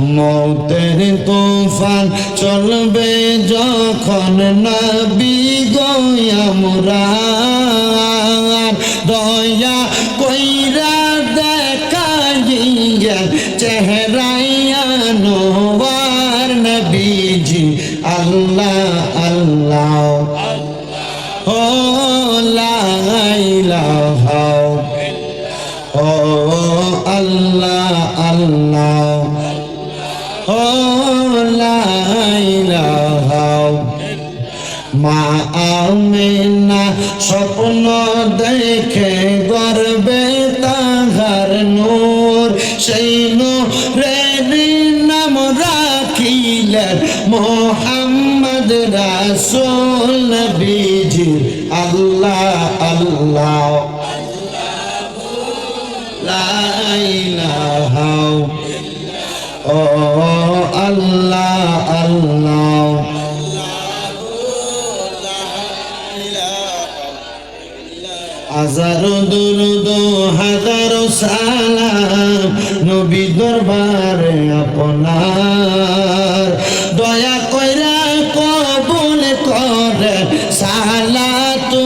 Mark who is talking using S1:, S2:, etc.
S1: মৌতের তুফান চলবে যখন নবী গো আমরার দয়া কইরা দেখাইয়া চেহারায়া নোয়ার নবীজি আল্লাহ আল্লাহ ও লা ইলাহা ও আল্লাহ আল্লাহ ও লা ইলাহা মা আমিনা স্বপ্ন দেখে গর্বে তাহার নূর সেই নূরের নাম রাখিলেন মুহাম্মদ রাসূল নবীজি আল্লাহ আল্লাহ লা ইলাহা ও আল্লাহ আল্লাহ হাজারো দুরুদ হাজারো সালাম নবী দরবারে আপনার দয়া কইরা কবুল করে সালাতু